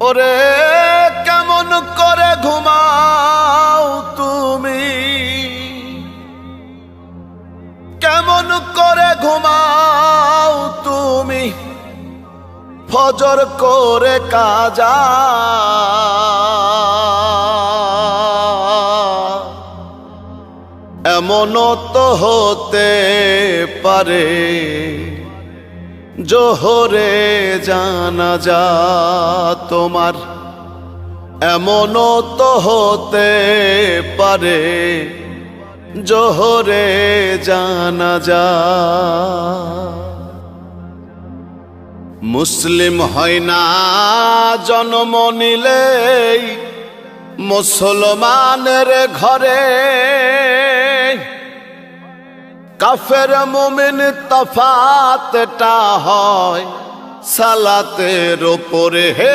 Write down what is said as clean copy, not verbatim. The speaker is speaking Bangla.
ওরে কেমন করে ঘুমাও তুমি, কেমন করে ঘুমাও তুমি ফজর করে কাজা। এমনও তো হতে পারে জোহরে জানাজা তোমার, এমনও তো হতে পারে জোহরে জানাজা। মুসলিম হয় না জন্ম নিলেই মুসলমানের ঘরে, কাফের মুমিন তফাতটা হয় সালাতের উপরে। হে